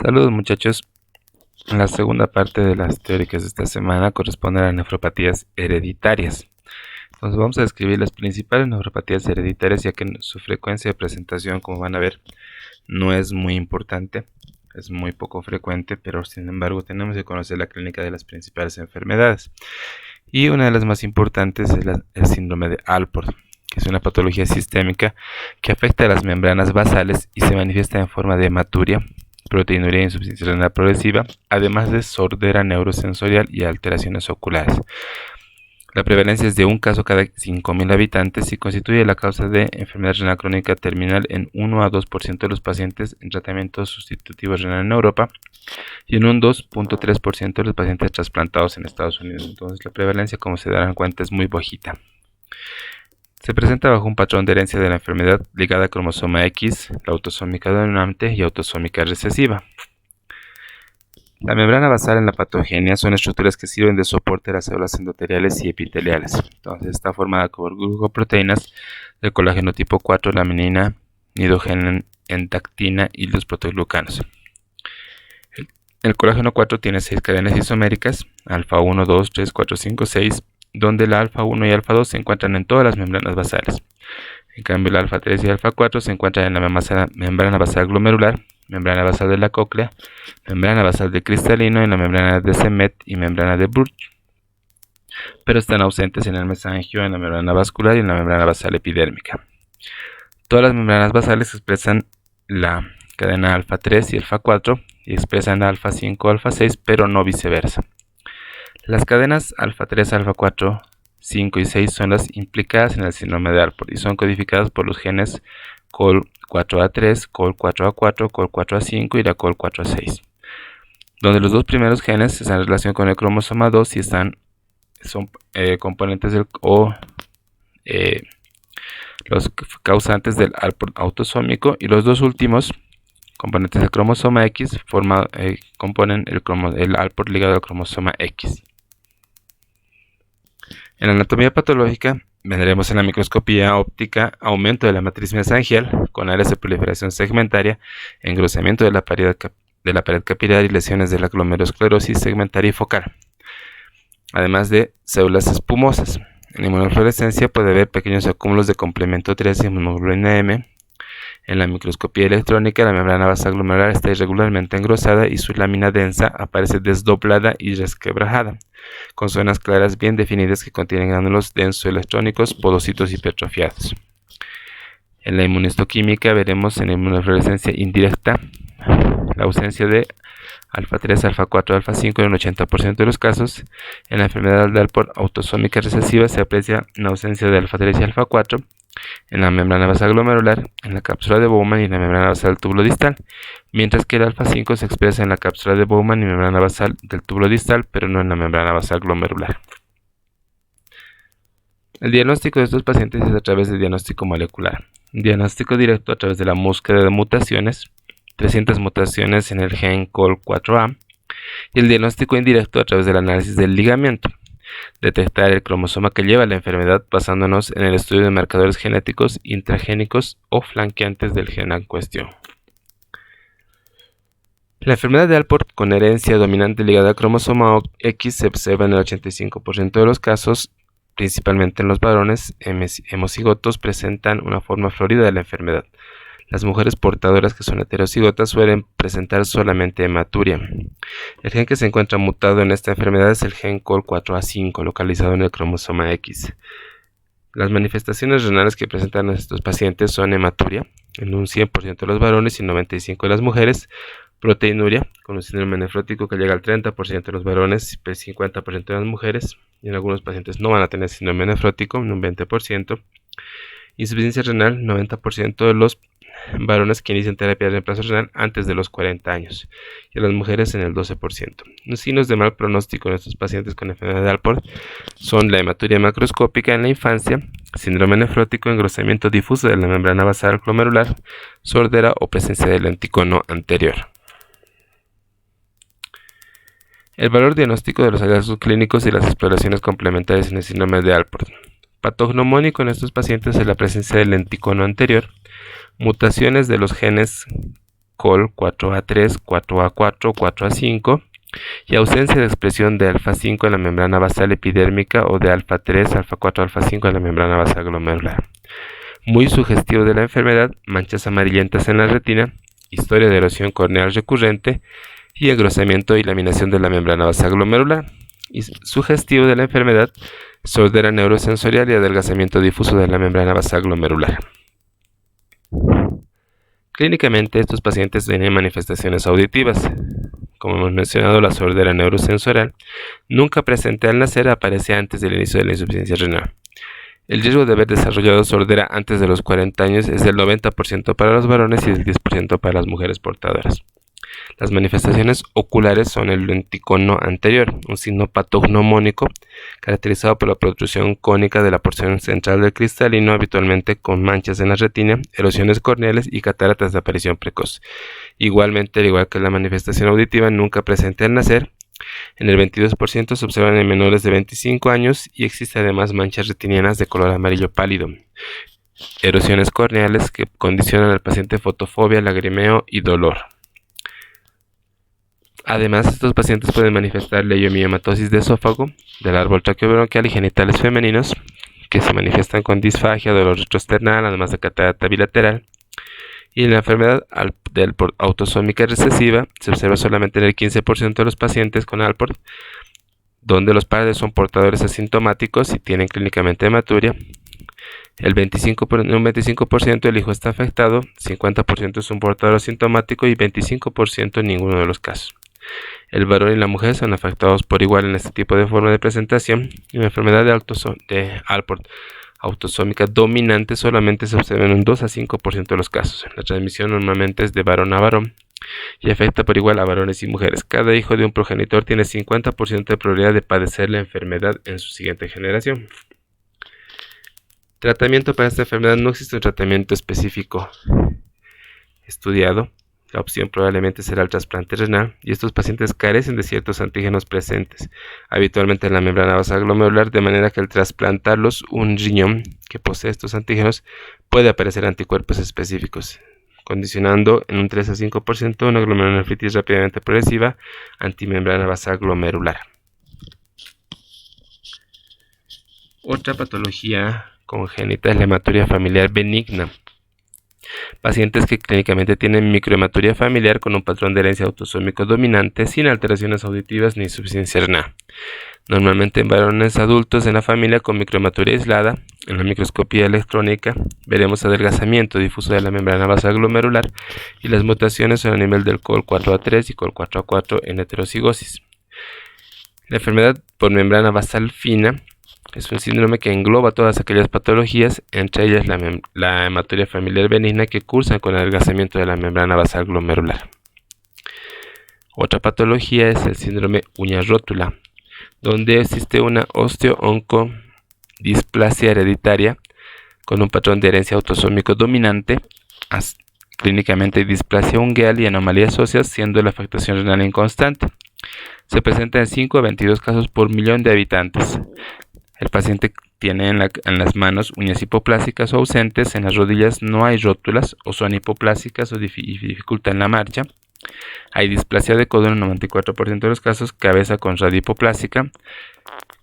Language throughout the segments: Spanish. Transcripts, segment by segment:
Saludos muchachos, la segunda parte de las teóricas de esta semana corresponde a las nefropatías hereditarias. Entonces vamos a describir las principales nefropatías hereditarias, ya que su frecuencia de presentación, como van a ver, no es muy importante, es muy poco frecuente, pero sin embargo tenemos que conocer la clínica de las principales enfermedades. Y una de las más importantes es el síndrome de Alport, que es una patología sistémica que afecta a las membranas basales y se manifiesta en forma de hematuria, proteinuria e insuficiencia renal progresiva, además de sordera neurosensorial y alteraciones oculares. La prevalencia es de un caso cada 5.000 habitantes y constituye la causa de enfermedad renal crónica terminal en 1 a 2% de los pacientes en tratamiento sustitutivo renal en Europa y en un 2.3% de los pacientes trasplantados en Estados Unidos. Entonces la prevalencia, como se darán cuenta, es muy bajita. Se presenta bajo un patrón de herencia de la enfermedad ligada a cromosoma X, la autosómica dominante y autosómica recesiva. La membrana basal en la patogenia son estructuras que sirven de soporte a las células endoteliales y epiteliales. Entonces está formada por glucoproteínas del colágeno tipo 4, la melanina, nidogenoendactina y los protoglucanos. El colágeno 4 tiene 6 cadenas isoméricas, alfa 1, 2, 3, 4, 5, 6, donde la alfa 1 y alfa 2 se encuentran en todas las membranas basales. En cambio, la alfa 3 y alfa 4 se encuentran en la membrana basal glomerular, membrana basal de la cóclea, membrana basal de cristalino, en la membrana de Semet y membrana de Burch, pero están ausentes en el mesangio, en la membrana vascular y en la membrana basal epidérmica. Todas las membranas basales expresan la cadena alfa 3 y alfa 4 y expresan alfa 5 o alfa 6, pero no viceversa. Las cadenas alfa 3, alfa 4, 5 y 6 son las implicadas en el síndrome de Alport y son codificadas por los genes COL4A3, COL4A4, COL4A5 y la COL4A6, donde los dos primeros genes están en relación con el cromosoma 2 y son componentes del los causantes del Alport autosómico, y los dos últimos componentes del cromosoma X componen el Alport ligado al cromosoma X. En la anatomía patológica veremos en la microscopía óptica aumento de la matriz mesangial con áreas de proliferación segmentaria, engrosamiento de la pared capilar y lesiones de la glomerulosclerosis segmentaria y focal, además de células espumosas. En inmunofluorescencia puede haber pequeños acúmulos de complemento 3 y hemoglobina M. En la microscopía electrónica, la membrana basal glomerular está irregularmente engrosada y su lámina densa aparece desdoblada y resquebrajada, con zonas claras bien definidas que contienen gránulos densos electrónicos, podocitos hipertrofiados. En la inmunistoquímica veremos en la inmunofluorescencia indirecta la ausencia de alfa 3, alfa 4, alfa 5 en un 80% de los casos. En la enfermedad de Alport autosómica recesiva se aprecia la ausencia de alfa 3 y alfa 4 en la membrana basal glomerular, en la cápsula de Bowman y en la membrana basal del túbulo distal, mientras que el alfa 5 se expresa en la cápsula de Bowman y membrana basal del túbulo distal, pero no en la membrana basal glomerular. El diagnóstico de estos pacientes es a través de diagnóstico molecular. Diagnóstico directo a través de la búsqueda de mutaciones, 300 mutaciones en el gen COL4A, y el diagnóstico indirecto a través del análisis del ligamiento. Detectar el cromosoma que lleva la enfermedad basándonos en el estudio de marcadores genéticos intragénicos o flanqueantes del gen en cuestión. La enfermedad de Alport con herencia dominante ligada al cromosoma X se observa en el 85% de los casos, principalmente en los varones hemocigotos presentan una forma florida de la enfermedad. Las mujeres portadoras que son heterocigotas suelen presentar solamente hematuria. El gen que se encuentra mutado en esta enfermedad es el gen COL4A5, localizado en el cromosoma X. Las manifestaciones renales que presentan estos pacientes son hematuria, en un 100% de los varones y 95% de las mujeres, proteinuria, con un síndrome nefrótico que llega al 30% de los varones y 50% de las mujeres, y en algunos pacientes no van a tener síndrome nefrótico, en un 20%, insuficiencia renal, 90% de los varones que inician terapia de reemplazo renal antes de los 40 años y a las mujeres en el 12%. Los signos de mal pronóstico en estos pacientes con enfermedad de Alport son la hematuria macroscópica en la infancia, síndrome nefrótico, engrosamiento difuso de la membrana basal glomerular, sordera o presencia del anticono anterior. El valor diagnóstico de los hallazgos clínicos y las exploraciones complementarias en el síndrome de Alport. Patognomónico en estos pacientes es la presencia del anticono anterior, mutaciones de los genes COL 4A3, 4A4, 4A5 y ausencia de expresión de alfa-5 en la membrana basal epidérmica o de alfa-3, alfa-4, alfa-5 en la membrana basal glomerular. Muy sugestivo de la enfermedad, manchas amarillentas en la retina, historia de erosión corneal recurrente y engrosamiento y laminación de la membrana basal glomerular. Y sugestivo de la enfermedad, sordera neurosensorial y adelgazamiento difuso de la membrana basal glomerular. Clínicamente, estos pacientes tienen manifestaciones auditivas. Como hemos mencionado, la sordera neurosensorial, nunca presente al nacer, aparece antes del inicio de la insuficiencia renal. El riesgo de haber desarrollado sordera antes de los 40 años es del 90% para los varones y del 10% para las mujeres portadoras. Las manifestaciones oculares son el lenticono anterior, un signo patognomónico caracterizado por la protrusión cónica de la porción central del cristalino, habitualmente con manchas en la retina, erosiones corneales y cataratas de aparición precoz. Igualmente, al igual que la manifestación auditiva nunca presente al nacer, en el 22% se observan en menores de 25 años y existe además manchas retinianas de color amarillo pálido, erosiones corneales que condicionan al paciente fotofobia, lagrimeo y dolor. Además, estos pacientes pueden manifestar leiomiomatosis de esófago, del árbol traqueobronquial y genitales femeninos, que se manifiestan con disfagia, dolor retroesternal, además de catarata bilateral. Y la enfermedad autosómica recesiva se observa solamente en el 15% de los pacientes con Alport, donde los padres son portadores asintomáticos y tienen clínicamente hematuria. Un 25% el hijo está afectado, 50% es un portador asintomático y 25% en ninguno de los casos. El varón y la mujer son afectados por igual en este tipo de forma de presentación, y la enfermedad de Alport autosómica dominante solamente se observa en un 2 a 5% de los casos. La transmisión normalmente es de varón a varón y afecta por igual a varones y mujeres. Cada hijo de un progenitor tiene 50% de probabilidad de padecer la enfermedad en su siguiente generación. Tratamiento para esta enfermedad: no existe un tratamiento específico estudiado. La opción probablemente será el trasplante renal, y estos pacientes carecen de ciertos antígenos presentes, habitualmente en la membrana basal glomerular, de manera que al trasplantarlos, un riñón que posee estos antígenos puede aparecer anticuerpos específicos, condicionando en un 3 a 5% una glomerulonefritis rápidamente progresiva antimembrana basal glomerular. Otra patología congénita es la hematuria familiar benigna. Pacientes que clínicamente tienen microhematuria familiar con un patrón de herencia autosómico dominante sin alteraciones auditivas ni insuficiencia renal. Normalmente en varones adultos en la familia con microhematuria aislada, en la microscopía electrónica veremos adelgazamiento difuso de la membrana basal glomerular y las mutaciones son a nivel del COL 4A3 y COL 4A4 en heterocigosis. La enfermedad por membrana basal fina es un síndrome que engloba todas aquellas patologías, entre ellas la hematuria familiar benigna, que cursan con adelgazamiento de la membrana basal glomerular. Otra patología es el síndrome uña rótula, donde existe una osteooncodisplasia hereditaria con un patrón de herencia autosómico dominante, clínicamente displasia ungueal y anomalías óseas, siendo la afectación renal inconstante. Se presenta en 5 a 22 casos por millón de habitantes. El paciente tiene en las manos uñas hipoplásicas o ausentes, en las rodillas no hay rótulas o son hipoplásicas o dificultan la marcha. Hay displasia de codo en el 94% de los casos, cabeza con radio hipoplásica,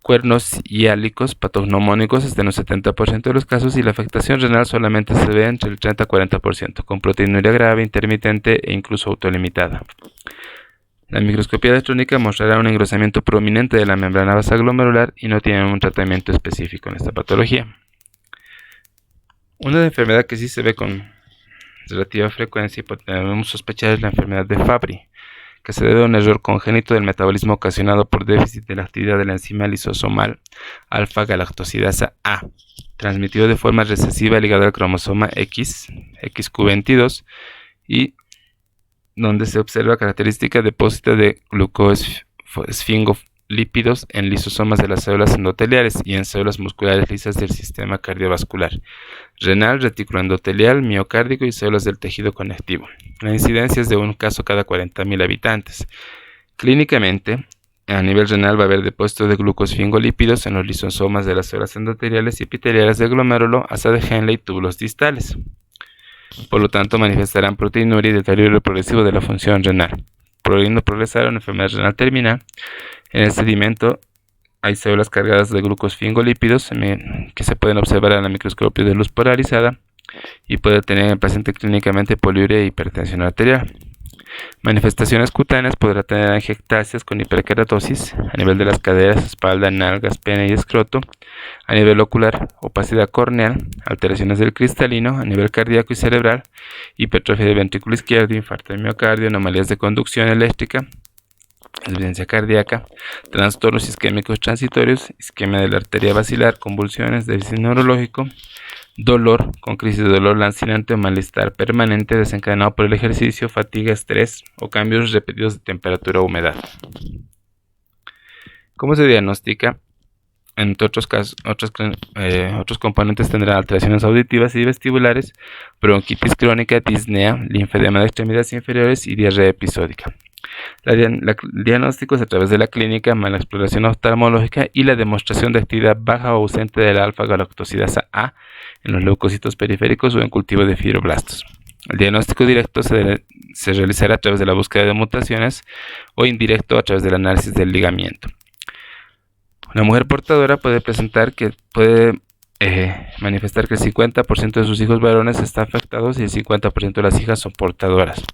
cuernos hiálicos patognomónicos en el 70% de los casos, y la afectación renal solamente se ve entre el 30 a 40%, con proteinuria grave, intermitente e incluso autolimitada. La microscopía electrónica mostrará un engrosamiento prominente de la membrana basal glomerular y no tiene un tratamiento específico en esta patología. Una enfermedad que sí se ve con relativa frecuencia y podemos sospechar es la enfermedad de Fabry, que se debe a un error congénito del metabolismo ocasionado por déficit de la actividad de la enzima lisosomal alfa-galactosidasa A, transmitido de forma recesiva ligado al cromosoma X, XQ22, y donde se observa característica depósito de glucoesfingolípidos en lisosomas de las células endoteliales y en células musculares lisas del sistema cardiovascular, renal, retículo endotelial, miocárdico y células del tejido conectivo. La incidencia es de un caso cada 40.000 habitantes. Clínicamente, a nivel renal va a haber depósito de glucoesfingolípidos en los lisosomas de las células endoteliales y epiteliales del glomérulo, asa de Henle y túbulos distales. Por lo tanto, manifestarán proteinuria y deterioro progresivo de la función renal, pudiendo progresar a una enfermedad renal terminal. En el sedimento hay células cargadas de glucosfingolípidos que se pueden observar en el microscopio de luz polarizada y puede tener en el paciente clínicamente poliuria e hipertensión arterial. Manifestaciones cutáneas: podrá tener angiectasias con hiperkeratosis a nivel de las caderas, espalda, nalgas, pene y escroto. A nivel ocular, opacidad corneal, alteraciones del cristalino. A nivel cardíaco y cerebral, hipertrofia del ventrículo izquierdo, infarto de miocardio, anomalías de conducción eléctrica, insuficiencia cardíaca, trastornos isquémicos transitorios, isquemia de la arteria basilar, convulsiones, déficit neurológico, dolor, con crisis de dolor lancinante o malestar permanente desencadenado por el ejercicio, fatiga, estrés o cambios repetidos de temperatura o humedad. ¿Cómo se diagnostica? Entre otros casos, otros componentes tendrán alteraciones auditivas y vestibulares, bronquitis crónica, disnea, linfedema de extremidades inferiores y diarrea episódica. El diagnóstico es a través de la clínica, mala exploración oftalmológica y la demostración de actividad baja o ausente de la alfa-galactosidasa A en los leucocitos periféricos o en cultivo de fibroblastos. El diagnóstico directo se realizará a través de la búsqueda de mutaciones o indirecto a través del análisis del ligamiento. Una mujer portadora puede manifestar que el 50% de sus hijos varones está afectados y el 50% de las hijas son portadoras.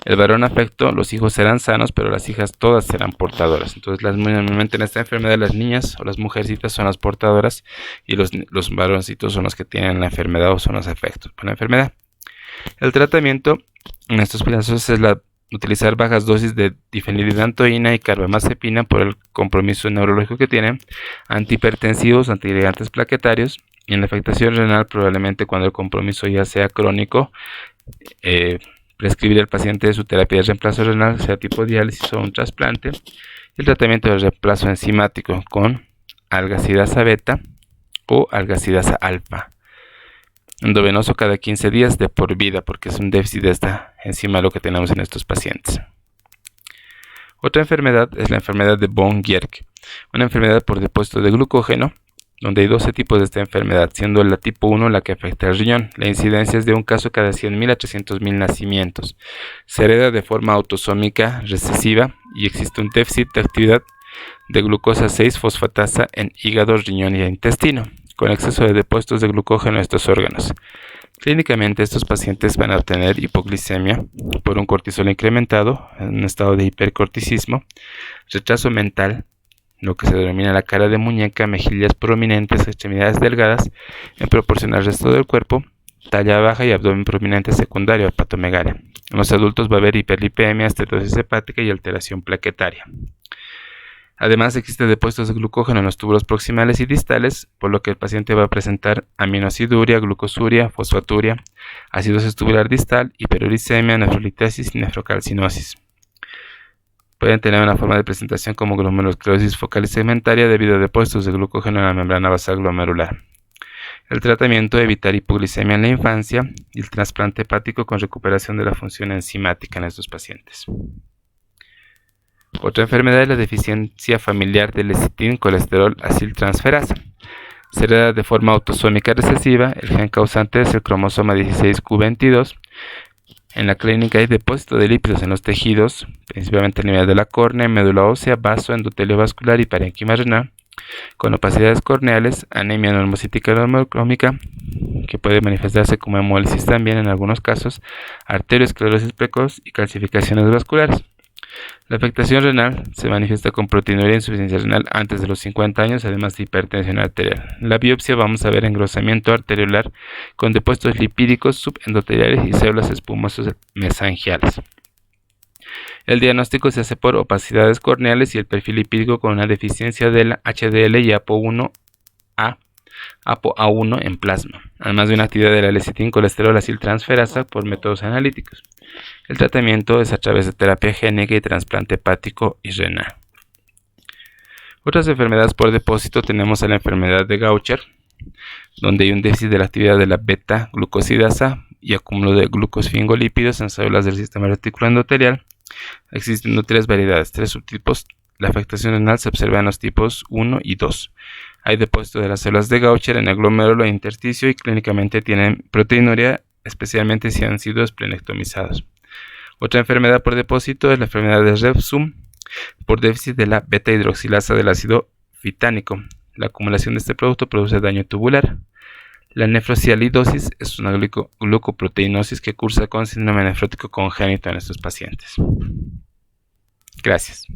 El varón afecto, los hijos serán sanos, pero las hijas todas serán portadoras. Entonces, normalmente en esta enfermedad las niñas o las mujercitas son las portadoras y los varoncitos son los que tienen la enfermedad o son los afectos por la enfermedad. El tratamiento en estos casos es utilizar bajas dosis de difenilidantoína y carbamazepina por el compromiso neurológico que tienen, antihipertensivos, antiagregantes plaquetarios, y en la afectación renal probablemente cuando el compromiso ya sea crónico, prescribir al paciente su terapia de reemplazo renal, sea tipo diálisis o un trasplante, y el tratamiento de reemplazo enzimático con algacidasa beta o algacidasa alfa, endovenoso cada 15 días de por vida, porque es un déficit de esta enzima lo que tenemos en estos pacientes. Otra enfermedad es la enfermedad de von Gierke, una enfermedad por depósito de glucógeno, donde hay 12 tipos de esta enfermedad, siendo la tipo 1 la que afecta al riñón. La incidencia es de un caso cada 100.000 a 300.000 nacimientos. Se hereda de forma autosómica recesiva y existe un déficit de actividad de glucosa 6-fosfatasa en hígado, riñón y intestino, con exceso de depósitos de glucógeno en estos órganos. Clínicamente, estos pacientes van a obtener hipoglicemia por un cortisol incrementado, en un estado de hipercorticismo, retraso mental, lo que se denomina la cara de muñeca, mejillas prominentes, extremidades delgadas en proporción al resto del cuerpo, talla baja y abdomen prominente secundario a hepatomegalia. En los adultos va a haber hiperlipemia, estetosis hepática y alteración plaquetaria. Además, existen depósitos de glucógeno en los túbulos proximales y distales, por lo que el paciente va a presentar aminoaciduria, glucosuria, fosfaturia, acidosis tubular distal, hiperuricemia, nefrolitesis y nefrocalcinosis. Pueden tener una forma de presentación como glomerulosclerosis focal y segmentaria debido a depósitos de glucógeno en la membrana basal glomerular. El tratamiento: evitar hipoglicemia en la infancia y el trasplante hepático con recuperación de la función enzimática en estos pacientes. Otra enfermedad es la deficiencia familiar de lecitin colesterol aciltransferasa. Se hereda de forma autosómica recesiva. El gen causante es el cromosoma 16q22. En la clínica hay depósito de lípidos en los tejidos, principalmente a nivel de la córnea, médula ósea, vaso, endotelio vascular y parénquima renal, con opacidades corneales, anemia normocítica normocrómica, que puede manifestarse como hemólisis también en algunos casos, arteriosclerosis precoz y calcificaciones vasculares. La afectación renal se manifiesta con proteinuria e insuficiencia renal antes de los 50 años, además de hipertensión arterial. En la biopsia vamos a ver engrosamiento arteriolar con depósitos lipídicos subendoteliales y células espumosas mesangiales. El diagnóstico se hace por opacidades corneales y el perfil lipídico con una deficiencia de la HDL y ApoA1 en plasma, además de una actividad de la lecitin colesterol aciltransferasa por métodos analíticos. El tratamiento es a través de terapia génica y trasplante hepático y renal. Otras enfermedades por depósito tenemos a la enfermedad de Gaucher, donde hay un déficit de la actividad de la beta-glucosidasa y acúmulo de glucosfingolípidos en células del sistema reticular endotelial. Existen 3 variedades, 3 subtipos. La afectación renal se observa en los tipos 1 y 2. Hay depósito de las células de Gaucher en el glomérulo e intersticio y clínicamente tienen proteinuria especialmente si han sido esplenectomizados. Otra enfermedad por depósito es la enfermedad de Refsum por déficit de la beta-hidroxilasa del ácido fitánico. La acumulación de este producto produce daño tubular. La nefrocialidosis es una glucoproteinosis que cursa con síndrome nefrótico congénito en estos pacientes. Gracias.